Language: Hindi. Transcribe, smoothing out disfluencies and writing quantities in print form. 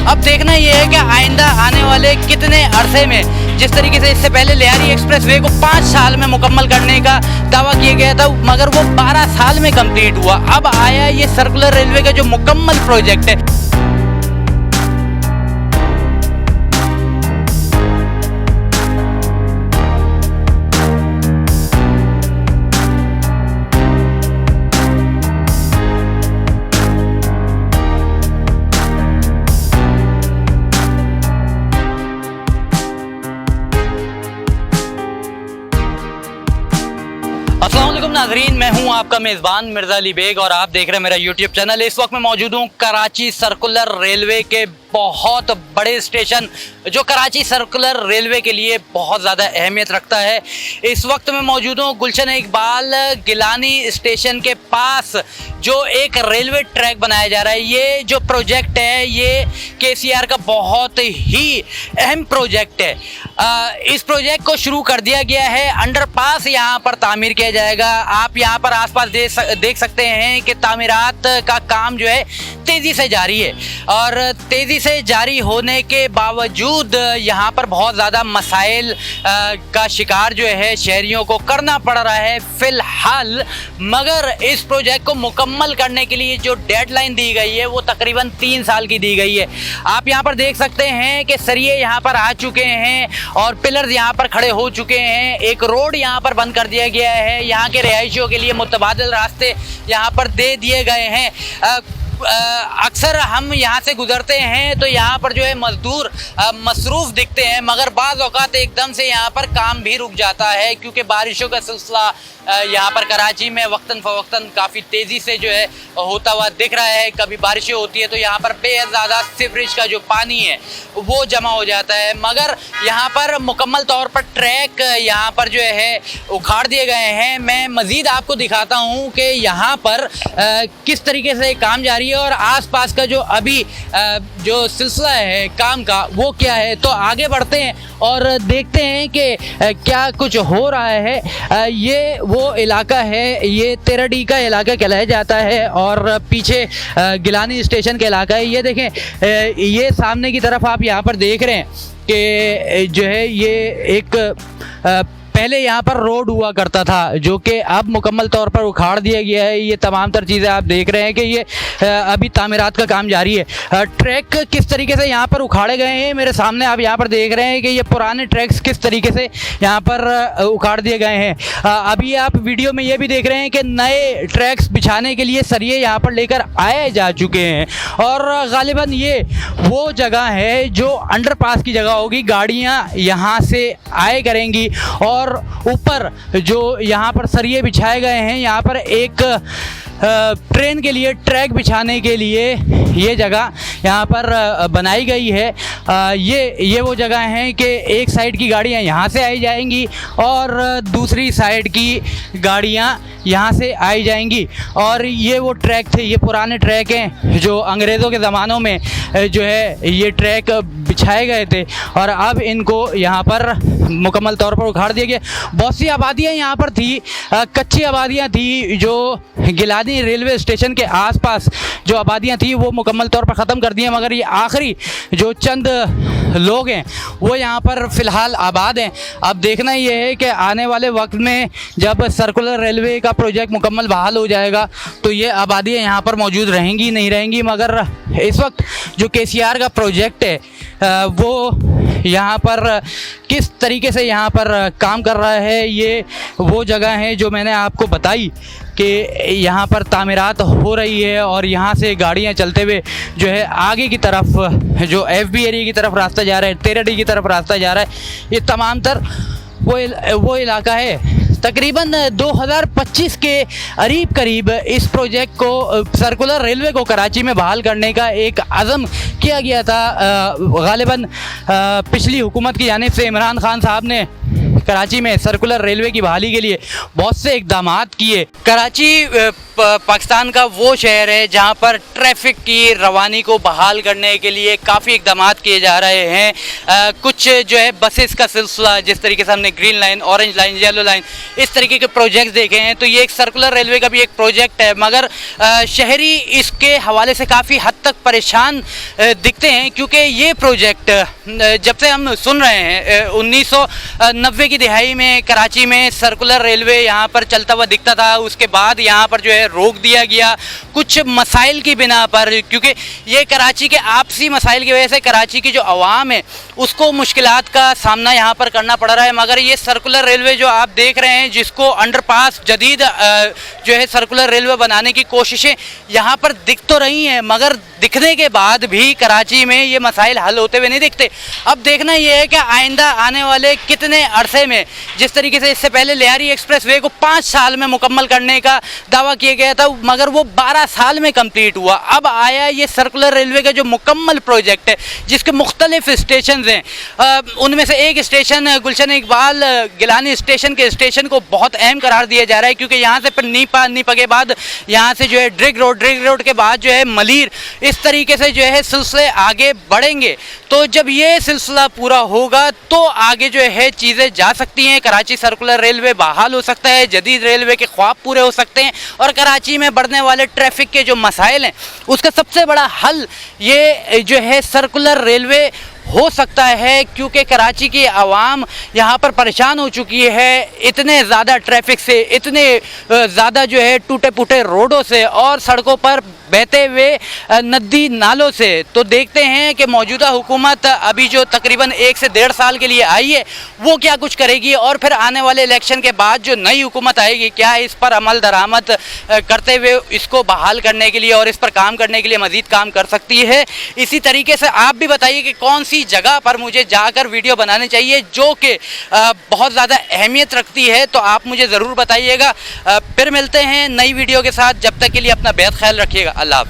अब देखना ये है कि आइंदा आने वाले कितने अरसे में, जिस तरीके से इससे पहले लियारी एक्सप्रेसवे को 5 साल में मुकम्मल करने का दावा किया गया था, मगर वो 12 साल में कंप्लीट हुआ। अब आया ये सर्कुलर रेलवे का जो मुकम्मल प्रोजेक्ट है। अस्सलाम वालेकुम नाजरीन, मैं हूं आपका मेज़बान मिर्ज़ा अली बेग और आप देख रहे हैं मेरा यूट्यूब चैनल। इस वक्त मैं मौजूद हूं कराची सर्कुलर रेलवे के बहुत बड़े स्टेशन, जो कराची सर्कुलर रेलवे के लिए बहुत ज़्यादा अहमियत रखता है। इस वक्त मैं मौजूद हूँ गुलशन इकबाल गिलानी स्टेशन के पास, जो एक रेलवे ट्रैक बनाया जा रहा है। ये जो प्रोजेक्ट है ये KCR का बहुत ही अहम प्रोजेक्ट है। इस प्रोजेक्ट को शुरू कर दिया गया है। अंडरपास यहाँ पर तामीर किया जाएगा। आप यहाँ पर आसपास देख सकते हैं कि तामीरात का काम जो है तेज़ी से जारी है, और तेज़ी से जारी होने के बावजूद यहाँ पर बहुत ज़्यादा मसाइल का शिकार जो है शहरियों को करना पड़ रहा है फ़िलहाल। मगर इस प्रोजेक्ट को मुकम्मल करने के लिए जो डेडलाइन दी गई है वो तकरीबन 3 साल की दी गई है। आप यहाँ पर देख सकते हैं कि सरिये यहाँ पर आ चुके हैं और पिलर्स यहाँ पर खड़े हो चुके हैं। एक रोड यहाँ पर बंद कर दिया गया है। यहाँ के रिहायशियों के लिए मुतबादिल रास्ते यहाँ पर दे दिए गए हैं। अक्सर हम यहाँ से गुजरते हैं तो यहाँ पर जो है मज़दूर मसरूफ़ दिखते हैं, मगर बाज़ औक़ात एकदम से यहाँ पर काम भी रुक जाता है, क्योंकि बारिशों का सिलसिला यहाँ पर कराची में वक्तन फ़वक्तन काफ़ी तेज़ी से जो है होता हुआ दिख रहा है। कभी बारिशें होती है तो यहाँ पर बेहद ज़्यादा सीवरेज का जो पानी है वो जमा हो जाता है। मगर यहाँ पर मुकम्मल तौर पर ट्रैक यहाँ पर जो है उखाड़ दिए गए हैं। मैं मज़ीद आपको दिखाता हूँ कि यहाँ पर किस तरीके से काम जारी है और आसपास का जो अभी जो सिलसिला है काम का वो क्या है। तो आगे बढ़ते हैं और देखते हैं कि क्या कुछ हो रहा है। ये वो इलाका है, ये 13D का इलाका कहलाया जाता है और पीछे गिलानी स्टेशन का इलाका है। ये देखें, ये सामने की तरफ आप यहाँ पर देख रहे हैं कि जो है ये एक पहले यहाँ पर रोड हुआ करता था, जो कि अब मुकम्मल तौर पर उखाड़ दिया गया है। ये तमाम तर चीज़ें आप देख रहे हैं कि ये अभी तामीरात का काम जारी है। ट्रैक किस तरीके से यहाँ पर उखाड़े गए हैं मेरे सामने आप यहाँ पर देख रहे हैं कि ये पुराने ट्रैक्स किस तरीके से यहाँ पर उखाड़ दिए गए हैं। अभी आप वीडियो में ये भी देख रहे हैं कि नए ट्रैक्स बिछाने के लिए सरिये यहाँ पर लेकर आए जा चुके हैं, और ग़ालिबन ये वो जगह है जो अंडरपास की जगह होगी। गाड़ियाँ यहाँ से आए करेंगी और ऊपर जो यहाँ पर सरिये बिछाए गए हैं, यहाँ पर एक ट्रेन के लिए ट्रैक बिछाने के लिए ये जगह यहाँ पर बनाई गई है। ये वो जगह हैं कि एक साइड की गाड़ियाँ यहाँ से आई जाएंगी और दूसरी साइड की गाड़ियाँ यहाँ से आई जाएंगी। और ये वो ट्रैक थे, ये पुराने ट्रैक हैं जो अंग्रेज़ों के ज़मानों में जो है ये ट्रैक बिछाए गए थे, और अब इनको यहाँ पर मुकम्मल तौर पर उखाड़ दिया गया। बहुत सी आबादियाँ यहाँ पर थी, कच्ची आबादियाँ थी, जो गिलानी रेलवे स्टेशन के आसपास जो आबादियाँ थी वो मुकम्मल तौर पर ख़त्म कर दी हैं। मगर ये आखिरी जो चंद लोग हैं वो यहाँ पर फ़िलहाल आबाद हैं। अब देखना ये है कि आने वाले वक्त में जब सर्कुलर रेलवे का प्रोजेक्ट मुकम्मल बहाल हो जाएगा तो ये आबादियाँ यहाँ पर मौजूद रहेंगी नहीं रहेंगी। मगर इस वक्त जो KCR का प्रोजेक्ट है वो यहाँ पर किस तरीके से यहाँ पर काम कर रहा है, ये वो जगह है जो मैंने आपको बताई कि यहाँ पर तामीरात हो रही है और यहाँ से गाड़ियाँ चलते हुए जो है आगे की तरफ जो FB एरिया की तरफ रास्ता जा रहा है, 13D की तरफ रास्ता जा रहा है। ये तमाम तर वो इलाका है। तकरीबन 2025 के करीब इस प्रोजेक्ट को, सर्कुलर रेलवे को कराची में बहाल करने का एक अज़म किया गया था। ग़ालिबन पिछली हुकूमत की जानिब से इमरान खान साहब ने कराची में सर्कुलर रेलवे की बहाली के लिए बहुत से इकदाम किए। कराची पाकिस्तान का वो शहर है जहाँ पर ट्रैफिक की रवानी को बहाल करने के लिए काफ़ी इकदाम किए जा रहे हैं। कुछ जो है बसेस का सिलसिला, जिस तरीके से हमने green line, orange line, yellow line, इस तरीके के प्रोजेक्ट्स देखे हैं, तो ये एक सर्कुलर रेलवे का भी एक प्रोजेक्ट है, मगर शहरी इसके हवाले से काफ़ी हद तक परेशान दिखते हैं, क्योंकि ये प्रोजेक्ट जब से हम सुन रहे हैं 1990 की दिहाई में कराची में सर्कुलर रेलवे यहाँ पर चलता हुआ दिखता था। उसके बाद यहाँ पर जो है रोक दिया गया कुछ मसाइल की बिना पर, क्योंकि ये कराची के आपसी मसाइल की वजह से कराची की जो आवाम है उसको मुश्किलात का सामना यहाँ पर करना पड़ रहा है। मगर ये सर्कुलर रेलवे जो आप देख रहे हैं, जिसको अंडरपास जदीद जो है सर्कुलर रेलवे बनाने की कोशिशें यहाँ पर दिख तो रही हैं, मगर दिखने के बाद भी कराची में ये मसाइल हल होते हुए नहीं दिखते। अब देखना ये है कि आइंदा आने वाले कितने अरसे में, जिस तरीके से इससे पहले लियारी एक्सप्रेस वे को 5 साल में मुकम्मल करने का दावा किया गया था, मगर वो 12 साल में कंप्लीट हुआ। अब आया ये सर्कुलर रेलवे का जो मुकम्मल प्रोजेक्ट है, जिसके मुख्तलिफ स्टेशन हैं, उनमें से एक स्टेशन गुलशन इकबाल गिलानी स्टेशन के स्टेशन को बहुत अहम करार दिया जा रहा है, क्योंकि यहाँ से फिर नीपा के बाद यहाँ से जो है ड्रिग रोड के बाद जो है मलीर, इस तरीके से जो है सिलसिले आगे बढ़ेंगे। तो जब ये सिलसिला पूरा होगा तो आगे जो है चीज़ें जा सकती हैं, कराची सर्कुलर रेलवे बहाल हो सकता है, जदीद रेलवे के ख्वाब पूरे हो सकते हैं, और कराची में बढ़ने वाले ट्रैफिक के जो मसाइल हैं उसका सबसे बड़ा हल ये जो है सर्कुलर रेलवे हो सकता है, क्योंकि कराची की आवाम यहाँ पर परेशान हो चुकी है इतने ज़्यादा ट्रैफिक से, इतने ज़्यादा जो है टूटे फूटे रोडों से और सड़कों पर बहते हुए नदी नालों से। तो देखते हैं कि मौजूदा हुकूमत अभी जो तकरीबन 1 से 1.5 साल के लिए आई है वो क्या कुछ करेगी, और फिर आने वाले इलेक्शन के बाद जो नई हुकूमत आएगी क्या इस पर अमल दरामद करते हुए इसको बहाल करने के लिए और इस पर काम करने के लिए मज़ीद काम कर सकती है। इसी तरीके से आप भी बताइए कि कौन सी जगह पर मुझे जाकर वीडियो बनाने चाहिए जो कि बहुत ज़्यादा अहमियत रखती है, तो आप मुझे ज़रूर बताइएगा। फिर मिलते हैं नई वीडियो के साथ, जब तक के लिए अपना बेहद ख्याल रखिएगा। अल्लाह हाफ़िज़।